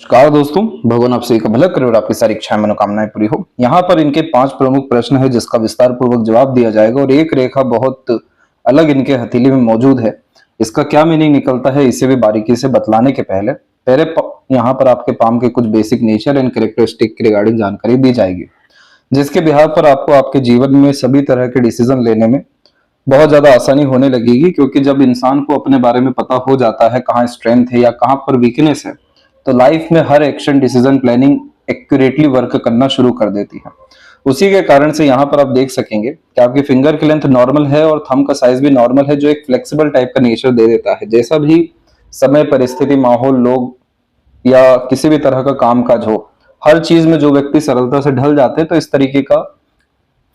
नमस्कार दोस्तों, भगवान आप सभी का भला करे और आपकी सारी इच्छाएं मनोकामनाएं पूरी हो। यहाँ पर इनके 5 प्रमुख प्रश्न है जिसका विस्तार पूर्वक जवाब दिया जाएगा और एक रेखा बहुत अलग इनके हथेली में मौजूद है। इसका क्या मीनिंग निकलता है इसे भी बारीकी से बतलाने के पहले यहाँ पर आपके पाम के कुछ बेसिक नेचर एंड कैरेक्टरिस्टिक के रिगार्डिंग जानकारी दी जाएगी, जिसके बिहार पर आपको आपके जीवन में सभी तरह के डिसीजन लेने में बहुत ज्यादा आसानी होने लगेगी। क्योंकि जब इंसान को अपने बारे में पता हो जाता है कहाँ स्ट्रेंथ है या कहाँ पर वीकनेस है, तो लाइफ में हर action decision planning accurately work करना शुरू कर देती है। उसी के कारण से यहाँ पर आप देख सकेंगे कि आपकी फिंगर की लेंथ नॉर्मल है और थंब का साइज भी नॉर्मल है, जो एक फ्लेक्सिबल टाइप का नेचर दे देता है। जैसा भी समय, परिस्थिति, माहौल, लोग या किसी भी तरह का काम काज हो, हर चीज में जो व्यक्ति सरलता से ढल जाते हैं, तो इस तरीके का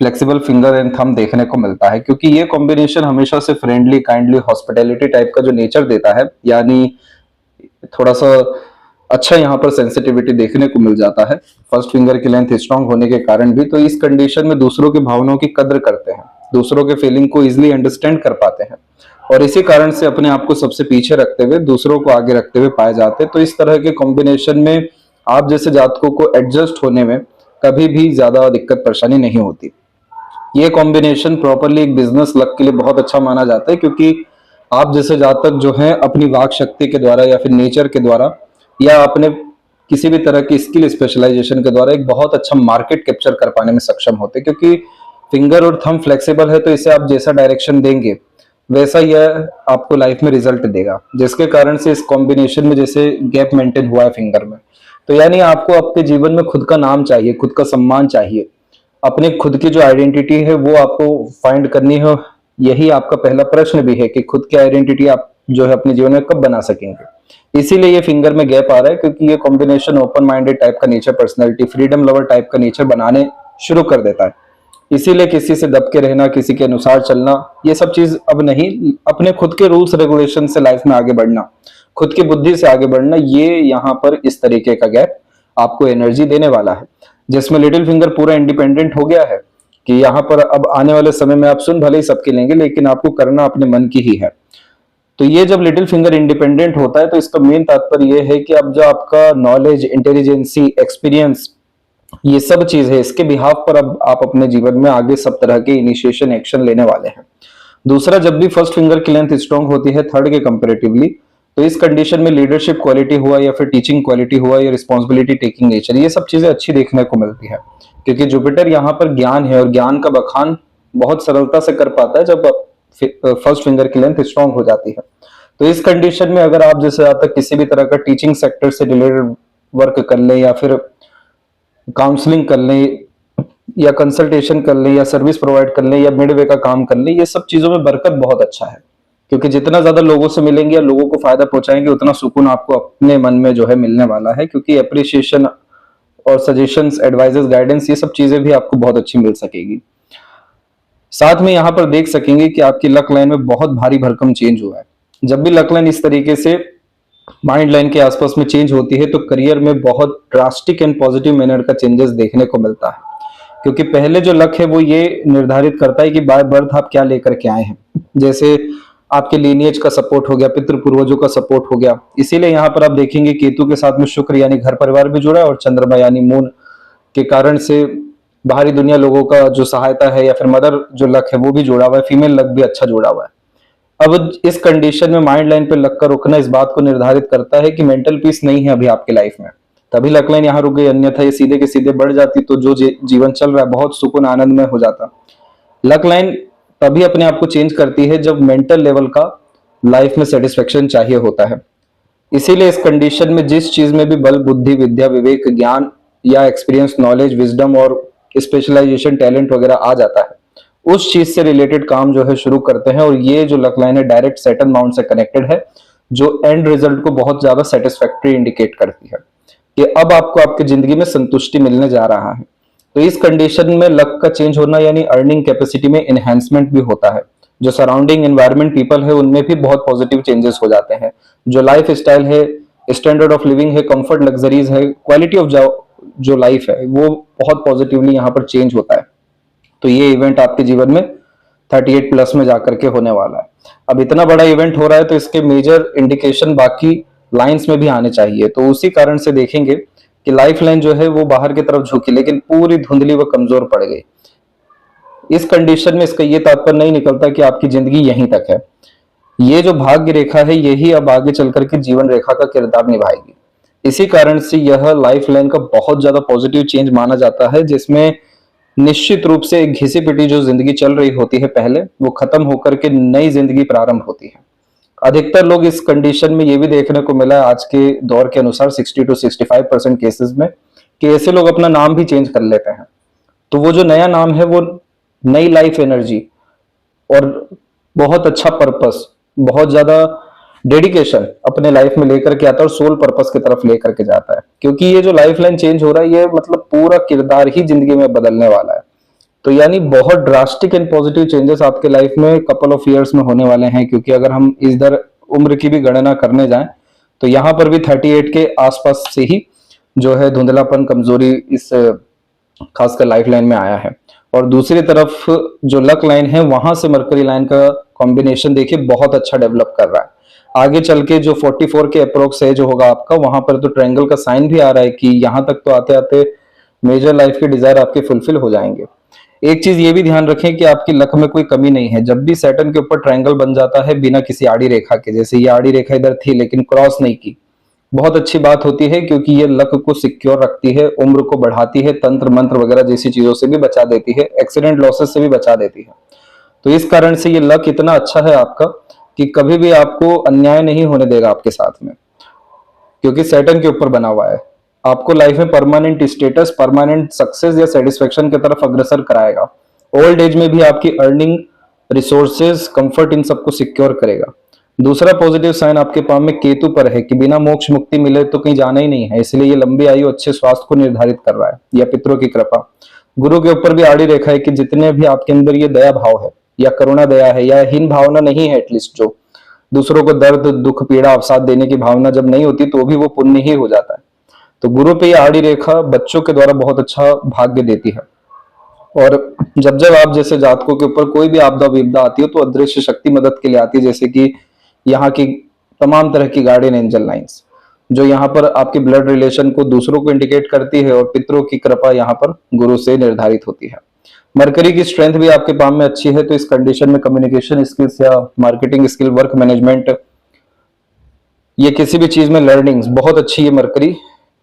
फ्लेक्सिबल फिंगर एंड थंब देखने को मिलता है। क्योंकि ये कॉम्बिनेशन हमेशा से फ्रेंडली, काइंडली, हॉस्पिटैलिटी टाइप का जो नेचर देता है, यानी थोड़ा सा अच्छा यहाँ पर सेंसिटिविटी देखने को मिल जाता है। फर्स्ट फिंगर की लेंथ स्ट्रांग होने के कारण भी, तो इस कंडीशन में दूसरों की भावनाओं की कद्र करते हैं, दूसरों के फीलिंग को इजिली अंडरस्टैंड कर पाते हैं और इसी कारण से अपने आप को सबसे पीछे रखते हुए दूसरों को आगे रखते हुए पाए जाते हैं। तो इस तरह के कॉम्बिनेशन में आप जैसे जातकों को एडजस्ट होने में कभी भी ज्यादा दिक्कत परेशानी नहीं होती। ये कॉम्बिनेशन प्रॉपरली एक बिजनेस लक के लिए बहुत अच्छा माना जाता है, क्योंकि आप जैसे जातक जो है अपनी वाक शक्ति के द्वारा या फिर नेचर के द्वारा या अपने किसी भी तरह की स्किल स्पेशलाइजेशन के द्वारा एक बहुत अच्छा मार्केट कैप्चर कर पाने में सक्षम होते हैं। क्योंकि फिंगर और थंब फ्लेक्सिबल है, तो इसे आप जैसा डायरेक्शन देंगे वैसा यह आपको लाइफ में रिजल्ट देगा। जिसके कारण से इस कॉम्बिनेशन में जैसे गैप मेंटेन हुआ है फिंगर में, तो यानी आपको आपके जीवन में खुद का नाम चाहिए, खुद का सम्मान चाहिए, अपने खुद की जो आइडेंटिटी है वो आपको फाइंड करनी है। यही आपका पहला प्रश्न भी है कि खुद की आइडेंटिटी आप जो है अपने जीवन में कब बना सकेंगे। इसीलिए ये फिंगर में गैप आ रहा है, क्योंकि ये कॉम्बिनेशन ओपन माइंडेड टाइप का nature, personality, freedom lover type का नेचर बनाने शुरू कर देता है। इसीलिए किसी से दब के रहना, किसी के अनुसार चलना, ये सब चीज अब नहीं, अपने खुद के रूल्स रेगुलेशन से लाइफ में आगे बढ़ना, खुद की बुद्धि से आगे बढ़ना, ये यहाँ पर इस तरीके का गैप आपको एनर्जी देने वाला है। जिसमें लिटिल फिंगर पूरा इंडिपेंडेंट हो गया है कि यहाँ पर अब आने वाले समय में आप सुन भले ही सबके लेंगे, लेकिन आपको करना अपने मन की ही है। तो ये जब लिटिल फिंगर इंडिपेंडेंट होता है, तो इसका मेन तात्पर्य ये है कि अब जो आपका नॉलेज, इंटेलिजेंसी, एक्सपीरियंस, ये सब चीज है, इसके बिहाफ पर अब आप अपने जीवन में आगे सब तरह के इनिशिएशन एक्शन लेने वाले हैं। दूसरा, जब भी फर्स्ट फिंगर की लेंथ स्ट्रांग होती है थर्ड के कंपेरेटिवली, तो इस कंडीशन में लीडरशिप क्वालिटी हुआ या फिर टीचिंग क्वालिटी हुआ या रिस्पॉन्सिबिलिटी टेकिंग नेचर, ये सब चीजें अच्छी देखने को मिलती है। क्योंकि जुपिटर यहाँ पर ज्ञान है और ज्ञान का बखान बहुत सरलता से कर पाता है जब फर्स्ट फिंगर की लेंथ स्ट्रांग हो जाती है। तो इस कंडीशन में अगर आप जैसे आज तक किसी भी तरह का टीचिंग सेक्टर से रिलेटेड वर्क कर ले या फिर काउंसलिंग कर लें या कंसल्टेशन कर लें या सर्विस प्रोवाइड कर लें या मिडवे का काम कर लें, ये सब चीजों में बरकत बहुत अच्छा है। क्योंकि जितना ज्यादा लोगों से मिलेंगे या लोगों को फायदा पहुंचाएंगे, उतना सुकून आपको अपने मन में जो है मिलने वाला है। क्योंकि अप्रिशिएशन और सजेशंस, एडवाइजेस, गाइडेंस, ये सब चीजें भी आपको बहुत अच्छी मिल सकेगी। साथ में यहाँ पर देख सकेंगे कि आपकी लक लाइन में बहुत भारी भरकम चेंज हुआ है। जब भी लक लाइन इस तरीके से माइंड लाइन के आसपास में चेंज होती है, तो करियर में बहुत ड्रास्टिक एंड पॉजिटिव मैनर का चेंजेस देखने को मिलता है। क्योंकि पहले जो लक है वो ये निर्धारित करता है कि बाय बर्थ आप क्या लेकर के आए हैं। जैसे आपके लीनिएज का सपोर्ट हो गया, पितृ पूर्वजों का सपोर्ट हो गया। इसीलिए यहाँ पर आप देखेंगे केतु के साथ में शुक्र यानी घर परिवार भी जुड़ा है और चंद्रमा यानी मून के कारण से बाहरी दुनिया, लोगों का जो सहायता है या फिर मदर जो लक है वो भी जुड़ा हुआ है, फीमेल लक भी अच्छा जुड़ा हुआ है। अब इस कंडीशन में माइंड लाइन पे लक का रुकना इस बात को निर्धारित करता है कि मेंटल पीस नहीं है अभी आपकी लाइफ में, तभी लक लाइन यहाँ रुक गई। अन्यथा ये सीधे के सीधे बढ़ जाती तो जो जीवन चल रहा है बहुत सुकून आनंद में हो जाता। लक लाइन तभी अपने आप को चेंज करती है जब मेंटल लेवल का लाइफ में सेटिस्फेक्शन चाहिए होता है। इसीलिए इस कंडीशन में जिस चीज में भी बल, बुद्धि, विद्या, विवेक, ज्ञान या एक्सपीरियंस, नॉलेज, विजडम और स्पेशलाइजेशन, टैलेंट वगैरह आ जाता है, उस चीज से रिलेटेड काम जो है शुरू करते हैं। और ये जो लक लाइन है डायरेक्ट सैटर्न माउंट से कनेक्टेड है, जो एंड रिजल्ट को बहुत ज्यादा सेटिस्फैक्टरी इंडिकेट करती है कि अब आपको आपकी जिंदगी में संतुष्टि मिलने जा रहा है। तो इस कंडीशन में लक का चेंज होना यानी अर्निंग कैपेसिटी में एनहेंसमेंट भी होता है। जो सराउंडिंग एनवायरमेंट पीपल है उनमें भी बहुत पॉजिटिव चेंजेस हो जाते हैं। जो लाइफ स्टाइल है, स्टैंडर्ड ऑफ लिविंग है, कंफर्ट, लग्जरीज है, क्वालिटी ऑफ जो लाइफ है वो बहुत पॉजिटिवली यहाँ पर चेंज होता है। तो ये इवेंट आपके जीवन में 38 प्लस में जाकर के होने वाला है। अब इतना बड़ा इवेंट हो रहा है तो इसके मेजर इंडिकेशन बाकी लाइंस में भी आने चाहिए। तो उसी कारण से देखेंगे कि लाइफ लाइन जो है वो बाहर की तरफ झुकी, लेकिन पूरी धुंधली व कमजोर पड़ गई। इस कंडीशन में इसका ये तात्पर्य नहीं निकलता कि आपकी जिंदगी यहीं तक है। ये जो भाग्य रेखा है यही अब आगे चल करके जीवन रेखा का किरदार निभाएगी। इसी कारण से यह लाइफ लाइन का बहुत ज्यादा पॉजिटिव चेंज माना जाता है, जिसमें निश्चित रूप से एक घिसी पिटी जो जिंदगी चल रही होती है पहले, वो खत्म होकर के नई जिंदगी प्रारंभ होती है। अधिकतर लोग इस कंडीशन में ये भी देखने को मिला है आज के दौर के अनुसार 60 to 65% केसेस में कि ऐसे लोग अपना नाम भी चेंज कर लेते हैं। तो वो जो नया नाम है वो नई लाइफ एनर्जी और बहुत अच्छा पर्पस, बहुत ज्यादा डेडिकेशन अपने लाइफ में लेकर के आता है और सोल पर्पस की तरफ लेकर के जाता है। क्योंकि ये जो लाइफ लाइन चेंज हो रहा है ये मतलब पूरा किरदार ही जिंदगी में बदलने वाला है। तो यानी बहुत ड्रास्टिक एंड पॉजिटिव चेंजेस आपके लाइफ में कपल ऑफ इयर्स में होने वाले हैं। क्योंकि अगर हम इधर उम्र की भी गणना करने जाएं तो यहाँ पर भी 38 के आसपास से ही जो है धुंधलापन, कमजोरी इस खासकर लाइफ लाइन में आया है। और दूसरी तरफ जो लक लाइन है वहां से मरकरी लाइन का कॉम्बिनेशन देखिए बहुत अच्छा डेवलप कर रहा है। आगे चल के जो 44 के अप्रोक्स एज होगा आपका, वहां पर तो ट्रायंगल का साइन भी आ रहा है कि यहां तक तो आते आते मेजर लाइफ के डिजायर आपके फुलफिल हो जाएंगे। एक चीज ये भी ध्यान रखें कि आपकी लक में कोई कमी नहीं है। जब भी सैटर्न के ऊपर ट्रायंगल बन जाता है बिना किसी आड़ी रेखा के, जैसे ये आड़ी रेखा इधर थी लेकिन क्रॉस नहीं की, बहुत अच्छी बात होती है क्योंकि ये लक को सिक्योर रखती है, उम्र को बढ़ाती है, तंत्र मंत्र वगैरह जैसी चीजों से भी बचा देती है, एक्सीडेंट लॉसेस से भी बचा देती है। तो इस कारण से ये लक इतना अच्छा है आपका कि कभी भी आपको अन्याय नहीं होने देगा आपके साथ में, क्योंकि सैटर्न के ऊपर बना हुआ है। आपको लाइफ में परमानेंट स्टेटस, परमानेंट सक्सेस या सेटिस्फेक्शन की तरफ अग्रसर कराएगा। ओल्ड एज में भी आपकी अर्निंग, रिसोर्सेज, कंफर्ट इन सबको सिक्योर करेगा। दूसरा पॉजिटिव साइन आपके पाम में केतु पर है कि बिना मोक्ष मुक्ति मिले तो कहीं जाना ही नहीं है, इसलिए ये लंबी आयु, अच्छे स्वास्थ्य को निर्धारित कर रहा है, या पितरों की कृपा। गुरु के ऊपर भी आड़ी रेखा है कि जितने भी आपके अंदर ये दया भाव है या करुणा दया है या हीन भावना नहीं है, एटलीस्ट जो दूसरों को दर्द, दुख, पीड़ा, अवसाद देने की भावना जब नहीं होती तो भी वो पुण्य ही हो जाता है। तो गुरु पे ये आड़ी रेखा बच्चों के द्वारा बहुत अच्छा भाग्य देती है। और जब जब आप जैसे जातकों के ऊपर कोई भी आपदा विपदा आती है तो अदृश्य शक्ति मदद के लिए आती है, जैसे कि यहाँ की तमाम तरह की गार्डियन एंजल लाइंस जो यहाँ पर आपके ब्लड रिलेशन को दूसरों को इंडिकेट करती है, और पितरों की कृपा यहाँ पर गुरु से निर्धारित होती है। मरकरी की स्ट्रेंथ भी आपके पाम में अच्छी है, तो इस कंडीशन में कम्युनिकेशन स्किल्स या मार्केटिंग स्किल, वर्क मैनेजमेंट, ये किसी भी चीज में लर्निंग्स बहुत अच्छी ये मरकरी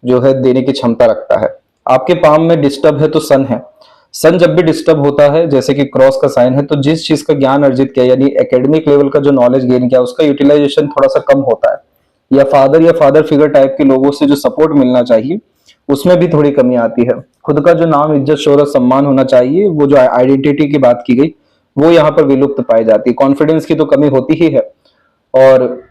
जो है देने की क्षमता रखता है। आपके पाम में डिस्टर्ब है तो सन है। सन जब भी डिस्टर्ब होता है, जैसे कि क्रॉस का साइन है, तो जिस चीज का ज्ञान अर्जित किया यानी एकेडमिक लेवल का जो नॉलेज गेन किया उसका यूटिलाइजेशन थोड़ा सा कम होता है, या फादर फिगर टाइप के लोगों से जो सपोर्ट मिलना चाहिए उसमें भी थोड़ी कमी आती है। खुद का जो नाम, इज्जत, शोहरत, सम्मान होना चाहिए, वो जो आइडेंटिटी की बात की गई वो यहाँ पर विलुप्त पाई जाती है। कॉन्फिडेंस की तो कमी होती ही है। और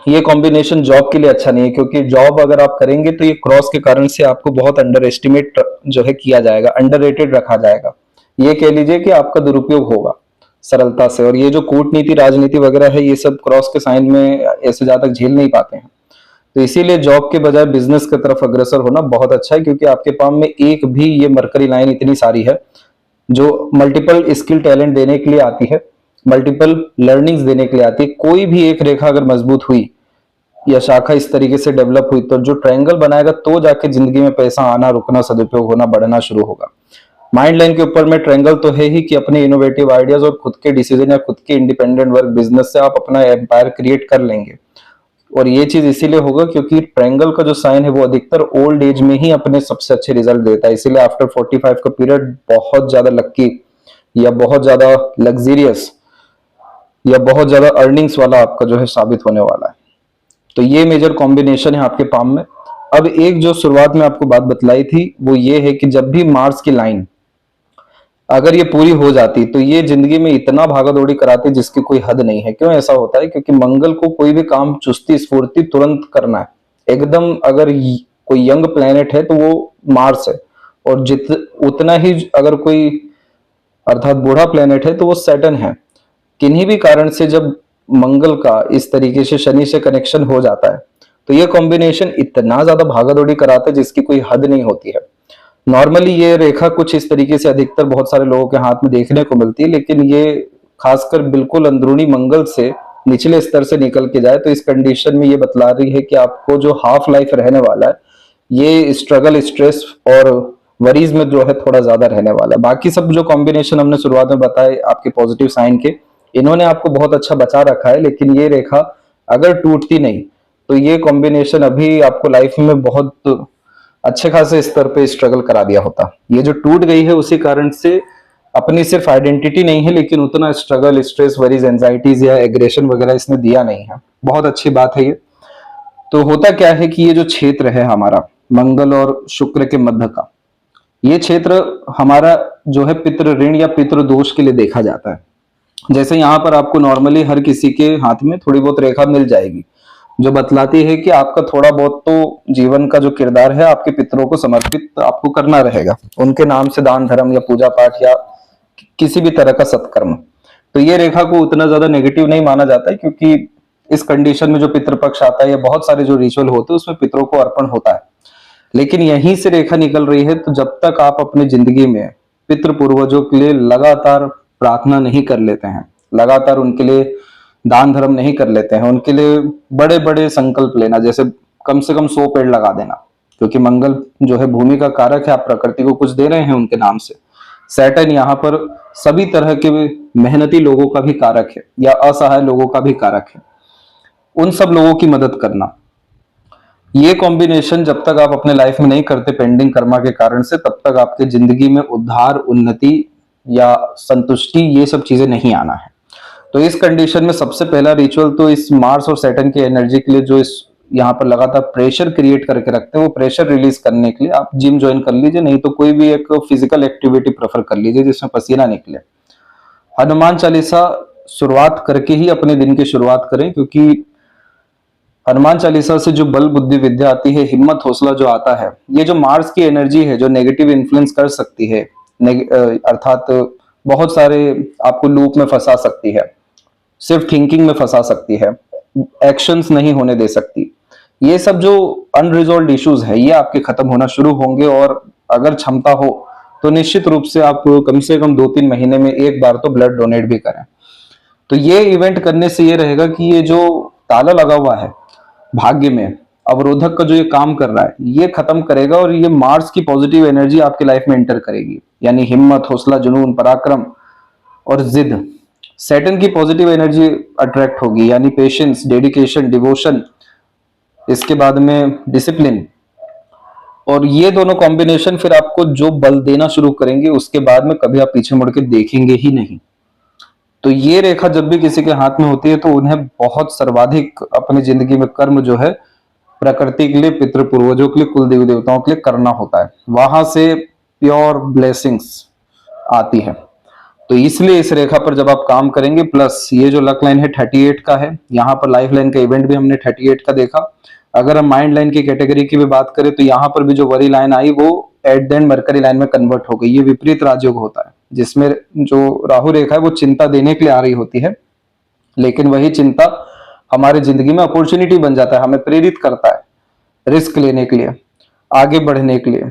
ये कॉम्बिनेशन जॉब के लिए अच्छा नहीं है, क्योंकि जॉब अगर आप करेंगे तो ये क्रॉस के कारण से आपको बहुत अंडर एस्टिमेट जो है किया जाएगा, अंडररेटेड रखा जाएगा। ये कह लीजिए कि आपका दुरुपयोग होगा सरलता से। और ये जो कूटनीति, राजनीति वगैरह है, ये सब क्रॉस के साइन में ऐसे ज्यादा झेल नहीं पाते हैं। तो इसीलिए जॉब के बजाय बिजनेस की तरफ अग्रसर होना बहुत अच्छा है, क्योंकि आपके पाम में एक भी ये मरकरी लाइन इतनी सारी है जो मल्टीपल स्किल टैलेंट देने के लिए आती है, मल्टीपल लर्निंग्स देने के लिए आती है। कोई भी एक रेखा अगर मजबूत हुई या शाखा इस तरीके से डेवलप हुई तो जो ट्रायंगल बनाएगा तो जाके जिंदगी में पैसा आना, रुकना, सदुपयोग होना, बढ़ना शुरू होगा। माइंड लाइन के ऊपर में ट्रायंगल तो है ही कि अपने इनोवेटिव आइडियाज और खुद के डिसीजन या खुद के इंडिपेंडेंट वर्क बिजनेस से आप अपना एम्पायर क्रिएट कर लेंगे। और ये चीज इसीलिए होगा क्योंकि ट्रायंगल का जो साइन है वो अधिकतर ओल्ड एज में ही अपने सबसे अच्छे रिजल्ट देता है। इसीलिए आफ्टर 45 का पीरियड बहुत ज्यादा लक्की या बहुत ज्यादा लग्जरियस या बहुत ज्यादा अर्निंग्स वाला आपका जो है साबित होने वाला है। तो ये मेजर कॉम्बिनेशन है आपके पाम में। अब एक जो शुरुआत में आपको बात बतलाई थी वो ये है कि जब भी मार्स की लाइन अगर ये पूरी हो जाती तो ये जिंदगी में इतना भागा दौड़ी कराती जिसकी कोई हद नहीं है। क्यों ऐसा होता है? क्योंकि मंगल को कोई भी काम चुस्ती स्फूर्ति तुरंत करना है एकदम। अगर कोई यंग प्लेनेट है तो वो मार्स है, और उतना ही अगर कोई अर्थात बूढ़ा प्लेनेट है तो वो सैटर्न है। किन्हीं भी कारण से जब मंगल का इस तरीके से शनि से कनेक्शन हो जाता है तो ये कॉम्बिनेशन इतना ज्यादा भागा दौड़ी कराता है जिसकी कोई हद नहीं होती है। नॉर्मली ये रेखा कुछ इस तरीके से अधिकतर बहुत सारे लोगों के हाथ में देखने को मिलती है, लेकिन ये खासकर बिल्कुल अंदरूनी मंगल से निचले स्तर से निकल के जाए, तो इस कंडीशन में ये बतला रही है कि आपको जो हाफ लाइफ रहने वाला है ये स्ट्रगल, स्ट्रेस और वरीज में जो है थोड़ा ज्यादा रहने वाला है। बाकी सब जो कॉम्बिनेशन हमने शुरुआत में बताए आपके पॉजिटिव साइन के, इन्होंने आपको बहुत अच्छा बचा रखा है। लेकिन ये रेखा अगर टूटती नहीं तो ये कॉम्बिनेशन अभी आपको लाइफ में बहुत अच्छे खासे स्तर पे स्ट्रगल करा दिया होता। ये जो टूट गई है उसी कारण से अपनी सिर्फ आइडेंटिटी नहीं है, लेकिन उतना स्ट्रगल, स्ट्रेस, वरीज, एंजाइटीज या एग्रेशन वगैरह इसने दिया नहीं है। बहुत अच्छी बात है ये। तो होता क्या है कि ये जो क्षेत्र है हमारा मंगल और शुक्र के मध्य का, ये क्षेत्र हमारा जो है पितृ ऋण या पितृ दोष के लिए देखा जाता है। जैसे यहाँ पर आपको नॉर्मली हर किसी के हाथ में थोड़ी बहुत रेखा मिल जाएगी जो बतलाती है कि आपका थोड़ा बहुत तो जीवन का जो किरदार है आपके पितरों को समर्पित आपको करना रहेगा, उनके नाम से दान धर्म या पूजा पाठ या किसी भी तरह का सत्कर्म। तो ये रेखा को उतना ज्यादा नेगेटिव नहीं माना जाता है, क्योंकि इस कंडीशन में जो पितृपक्ष आता है या बहुत सारे जो रिचुअल होते हैं उसमें पितरों को अर्पण होता है। लेकिन यहीं से रेखा निकल रही है, तो जब तक आप अपनी जिंदगी में पितृ पूर्वजों के लिए लगातार प्रार्थना नहीं कर लेते हैं, लगातार उनके लिए दान धर्म नहीं कर लेते हैं, उनके लिए बड़े बड़े संकल्प लेना, जैसे कम से कम 100 पेड़ लगा देना, क्योंकि मंगल जो है भूमि का कारक है, आप प्रकृति को कुछ दे रहे हैं उनके नाम से। सैटर्न यहाँ पर सभी तरह के मेहनती लोगों का भी कारक है या असहाय लोगों का भी कारक है, उन सब लोगों की मदद करना। ये कॉम्बिनेशन जब तक आप अपने लाइफ में नहीं करते पेंडिंग कर्मा के कारण से, तब तक आपके जिंदगी में उद्धार, उन्नति या संतुष्टि ये सब चीजें नहीं आना है। तो इस कंडीशन में सबसे पहला रिचुअल तो इस मार्स और सैटर्न की एनर्जी के लिए जो इस यहाँ पर लगातार प्रेशर क्रिएट करके रखते हैं, वो प्रेशर रिलीज करने के लिए आप जिम ज्वाइन कर लीजिए, नहीं तो कोई भी एक फिजिकल एक्टिविटी प्रेफर कर लीजिए जिसमें पसीना निकले। हनुमान चालीसा शुरुआत करके ही अपने दिन की शुरुआत करें, क्योंकि हनुमान चालीसा से जो बल, बुद्धि, विद्या आती है, हिम्मत, हौसला जो आता है, ये जो मार्स की एनर्जी है जो नेगेटिव इन्फ्लुएंस कर सकती है, अर्थात बहुत सारे आपको लूप में फंसा सकती है, सिर्फ थिंकिंग में फंसा सकती है, एक्शंस नहीं होने दे सकती, ये सब जो अनरिजॉल्व्ड इश्यूज है ये आपके खत्म होना शुरू होंगे। और अगर क्षमता हो तो निश्चित रूप से आप कम से कम 2-3 महीने में एक बार तो ब्लड डोनेट भी करें। तो ये इवेंट करने से ये रहेगा कि ये जो ताला लगा हुआ है भाग्य में, अवरोधक का जो ये काम कर रहा है, ये खत्म करेगा और ये मार्स की पॉजिटिव एनर्जी आपकी लाइफ में एंटर करेगी, यानी हिम्मत, हौसला, जुनून, पराक्रम और जिद। सैटर्न की पॉजिटिव एनर्जी अट्रैक्ट होगी, यानी पेशेंस, डेडिकेशन, डिवोशन, इसके बाद में डिसिप्लिन। और ये दोनों कॉम्बिनेशन फिर आपको जो बल देना शुरू करेंगे, उसके बाद में कभी आप पीछे मुड़ के देखेंगे ही नहीं। तो ये रेखा जब भी किसी के हाथ में होती है तो उन्हें बहुत सर्वाधिक अपनी जिंदगी में कर्म जो है प्रकृति के लिए, पितृ पूर्वजों के लिए, कुल देवी देवताओं के लिए करना होता है, वहां से प्योर ब्लेसिंग्स आती है। तो इसलिए इस रेखा पर जब आप काम करेंगे, प्लस ये जो लक लाइन है 38 का है, यहाँ पर लाइफ लाइन का इवेंट भी हमने 38 का देखा। अगर हम माइंड लाइन की कैटेगरी की भी बात करें तो यहाँ पर भी जो वरी लाइन आई वो at the end mercury line में कन्वर्ट हो गई। ये विपरीत राजयोग होता है, जिसमें जो राहु रेखा है वो चिंता देने के लिए आ रही होती है, लेकिन वही चिंता हमारे जिंदगी में अपॉर्चुनिटी बन जाता है, हमें प्रेरित करता है रिस्क लेने के लिए, आगे बढ़ने के लिए,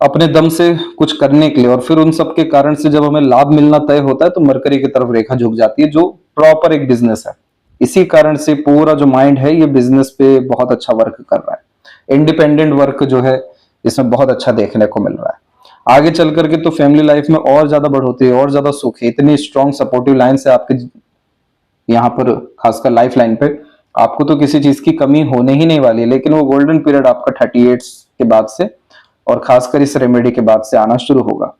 अपने दम से कुछ करने के लिए। और फिर उन सब के कारण से जब हमें लाभ मिलना तय होता है तो मरकरी की तरफ रेखा झुक जाती है, जो प्रॉपर एक बिजनेस है। इसी कारण से पूरा जो माइंड है ये बिजनेस पे बहुत अच्छा वर्क कर रहा है, इंडिपेंडेंट वर्क जो है इसमें बहुत अच्छा देखने को मिल रहा है। आगे चल करके तो फैमिली लाइफ में और ज्यादा बढ़ोतरी, और ज्यादा सुख है, इतनी स्ट्रॉन्ग सपोर्टिव लाइन से आपके यहाँ पर खासकर लाइफ लाइन पे आपको तो किसी चीज की कमी होने ही नहीं वाली है। लेकिन वो गोल्डन पीरियड आपका 38 के बाद से और खासकर इस रेमेडी के बाद से आना शुरू होगा।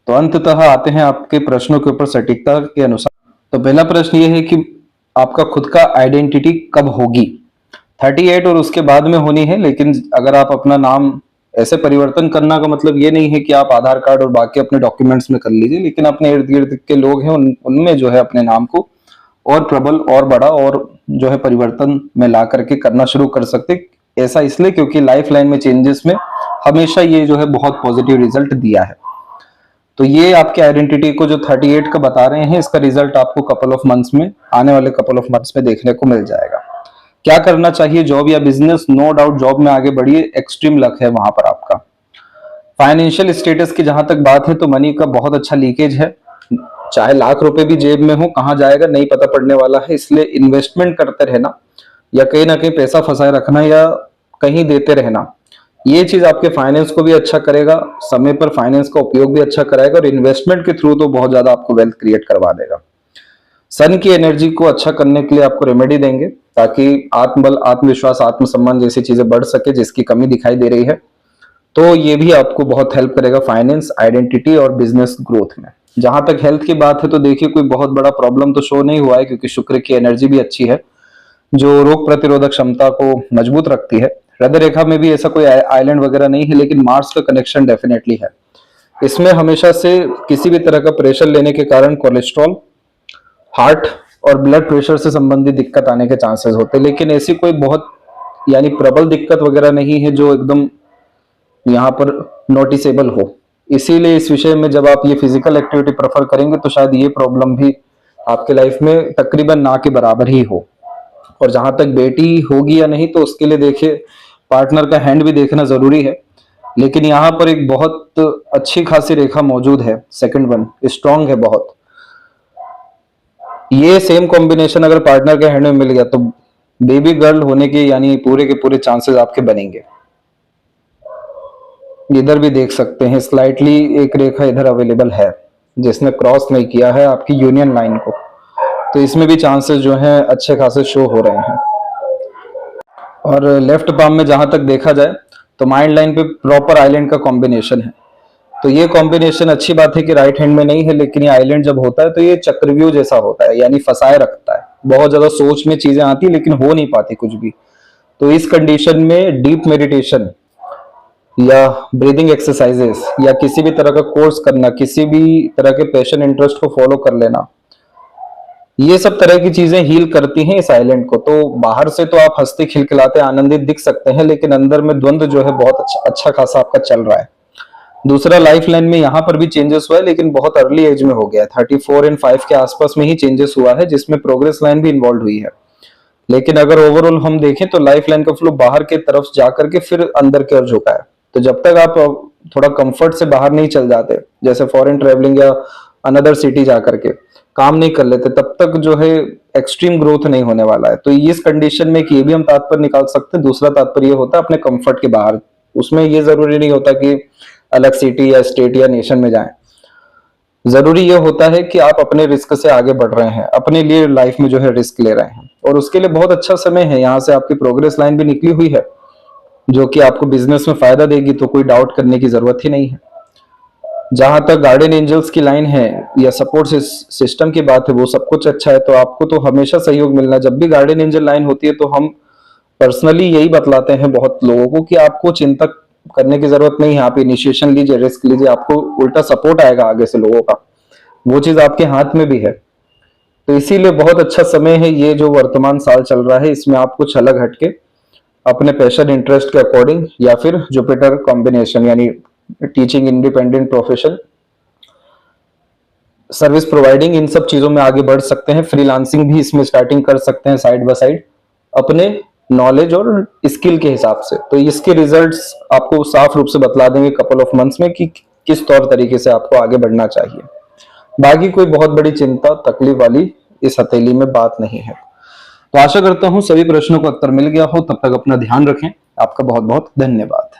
तो अंततः आते हैं आपके प्रश्नों के ऊपर सटीकता के अनुसार। तो पहला प्रश्न ये है कि आपका खुद का आइडेंटिटी कब होगी? 38 और उसके बाद में होनी है, लेकिन अगर आप अपना नाम ऐसे परिवर्तन करना का मतलब ये नहीं है कि आप आधार कार्ड और बाकी अपने डॉक्यूमेंट्स में कर लीजिए, लेकिन अपने इर्द गिर्द के लोग हैं उनमें जो है अपने नाम को और प्रबल और बड़ा और जो है परिवर्तन में ला करके करना शुरू कर सकते। ऐसा इसलिए क्योंकि लाइफ लाइन में चेंजेस में हमेशा ये जो है बहुत पॉजिटिव रिजल्ट दिया है। तो ये आपके आइडेंटिटी को जो 38 का बता रहे हैं, इसका रिजल्ट आपको कपल ऑफ मंथ्स में, आने वाले कपल ऑफ मंथ्स में देखने को मिल जाएगा। क्या करना चाहिए? जॉब या बिजनेस? नो डाउट जॉब में आगे बढ़िए, एक्सट्रीम लक है वहां पर आपका। फाइनेंशियल स्टेटस की जहां तक बात है तो मनी का बहुत अच्छा लीकेज है, चाहे लाख रुपए भी जेब में हो, कहाँ जाएगा नहीं पता पड़ने वाला है। इसलिए इन्वेस्टमेंट करते रहना या कहीं ना कहीं पैसा फंसाए रखना या कहीं देते रहना, ये चीज आपके फाइनेंस को भी अच्छा करेगा, समय पर फाइनेंस का उपयोग भी अच्छा कराएगा और इन्वेस्टमेंट के थ्रू तो बहुत ज्यादा आपको वेल्थ क्रिएट करवा देगा। सन की एनर्जी को अच्छा करने के लिए आपको रेमेडी देंगे ताकि आत्मबल, आत्मविश्वास, आत्मसम्मान जैसी चीजें बढ़ सके जिसकी कमी दिखाई दे रही है। तो ये भी आपको बहुत हेल्प करेगा फाइनेंस, आइडेंटिटी और बिजनेस ग्रोथ में। जहां तक हेल्थ की बात है तो देखिए कोई बहुत बड़ा प्रॉब्लम तो शो नहीं हुआ है क्योंकि शुक्र की एनर्जी भी अच्छी है जो रोग प्रतिरोधक क्षमता को मजबूत रखती है। हृदय रेखा में भी ऐसा कोई आइलैंड वगैरह नहीं है, लेकिन मार्स का कनेक्शन डेफिनेटली है। इसमें हमेशा से किसी भी तरह का प्रेशर लेने के कारण कोलेस्ट्रॉल, हार्ट और ब्लड प्रेशर से संबंधित दिक्कत आने के चांसेस होते हैं, लेकिन ऐसी कोई बहुत यानी प्रबल दिक्कत वगैरह नहीं है जो एकदम यहाँ पर नोटिसेबल हो। इसीलिए इस विषय में जब आप ये फिजिकल एक्टिविटी प्रेफर करेंगे तो शायद ये प्रॉब्लम भी आपके लाइफ में तकरीबन ना के बराबर ही हो। और जहां तक बेटी होगी या नहीं तो उसके लिए देखिए पार्टनर का हैंड भी देखना जरूरी है, लेकिन यहाँ पर एक बहुत अच्छी खासी रेखा मौजूद है, सेकंड वन स्ट्रांग है बहुत। ये सेम कॉम्बिनेशन अगर पार्टनर के हैंड में मिल गया तो बेबी गर्ल होने के यानी पूरे के पूरे चांसेस आपके बनेंगे। इधर भी देख सकते हैं स्लाइटली एक रेखा इधर अवेलेबल है जिसने क्रॉस नहीं किया है आपकी यूनियन लाइन को, तो इसमें भी चांसेस जो हैं अच्छे खासे शो हो रहे हैं। और लेफ्ट पाम में जहां तक देखा जाए तो माइंड लाइन पे प्रॉपर आइलैंड का कॉम्बिनेशन है, तो ये कॉम्बिनेशन अच्छी बात है कि राइट हैंड में नहीं है, लेकिन ये आइलैंड जब होता है तो ये चक्रव्यूह जैसा होता है यानी फंसाए रखता है। बहुत ज्यादा सोच में चीजें आती लेकिन हो नहीं पाती कुछ भी। तो इस कंडीशन में डीप मेडिटेशन या ब्रीदिंग एक्सरसाइजेस या किसी भी तरह का कोर्स करना, किसी भी तरह के पैशन इंटरेस्ट को फॉलो कर लेना, ये सब तरह की चीजें हील करती हैं इस आइलैंड को। तो बाहर से तो आप हंसते खिलखिलाते आनंदित दिख सकते हैं, लेकिन अंदर में द्वंद जो है बहुत अच्छा खासा आपका चल रहा है। दूसरा लाइफ लाइन में यहाँ पर भी चेंजेस हुआ है, लेकिन बहुत अर्ली एज में हो गया है, 34 एंड 5 के आसपास में ही चेंजेस हुआ है, जिसमें प्रोग्रेस लाइन भी इन्वॉल्व हुई है। लेकिन अगर ओवरऑल हम देखें तो लाइफ लाइन का फ्लो बाहर के तरफ जाकर के फिर अंदर की ओर झुका है। तो जब तक आप थोड़ा कंफर्ट से बाहर नहीं चल जाते, जैसे फॉरेन ट्रेवलिंग या अनदर सिटी जाकर के काम नहीं कर लेते, तब तक जो है एक्सट्रीम ग्रोथ नहीं होने वाला है। तो इस कंडीशन में कि ये भी हम तात्पर्य निकाल सकते हैं। दूसरा तात्पर्य ये होता है अपने कंफर्ट के बाहर, उसमें ये जरूरी नहीं होता कि अलग सिटी या स्टेट या नेशन में जाएं। जरूरी ये होता है कि आप अपने रिस्क से आगे बढ़ रहे हैं, अपने लिए लाइफ में जो है रिस्क ले रहे हैं, और उसके लिए बहुत अच्छा समय है। यहाँ से आपकी प्रोग्रेस लाइन भी निकली हुई है जो कि आपको बिजनेस में फायदा देगी, तो कोई डाउट करने की जरूरत ही नहीं है। जहां तक गार्डियन एंजल्स की लाइन है या सपोर्ट सिस्टम की बात है, वो सब कुछ अच्छा है, तो आपको तो हमेशा सहयोग मिलना। जब भी गार्डियन एंजल लाइन होती है तो हम पर्सनली यही बतलाते हैं बहुत लोगों को कि आपको चिंता करने की जरूरत नहीं है, आप इनिशिएशन लीजिए, रिस्क लीजिए, आपको उल्टा सपोर्ट आएगा आगे से लोगों का, वो चीज आपके हाथ में भी है। तो इसीलिए बहुत अच्छा समय है ये जो वर्तमान साल चल रहा है, इसमें आप कुछ अलग हटके अपने पैशन इंटरेस्ट के अकॉर्डिंग या फिर जुपिटर कॉम्बिनेशन यानी teaching, independent profession, service providing, इन सब चीजों में आगे बढ़ सकते हैं। फ्रीलांसिंग भी इसमें स्टार्टिंग कर सकते हैं साइड बाय साइड अपने नॉलेज और स्किल के हिसाब से। तो इसके रिजल्ट्स आपको साफ रूप से बतला देंगे कपल ऑफ मंथ्स में कि किस तौर तरीके से आपको आगे बढ़ना चाहिए। बाकी कोई बहुत बड़ी चिंता तकलीफ वाली इस हथेली में बात नहीं है। तो आशा करता हूं सभी प्रश्नों का उत्तर मिल गया हो। तब तक अपना ध्यान रखें। आपका बहुत बहुत धन्यवाद।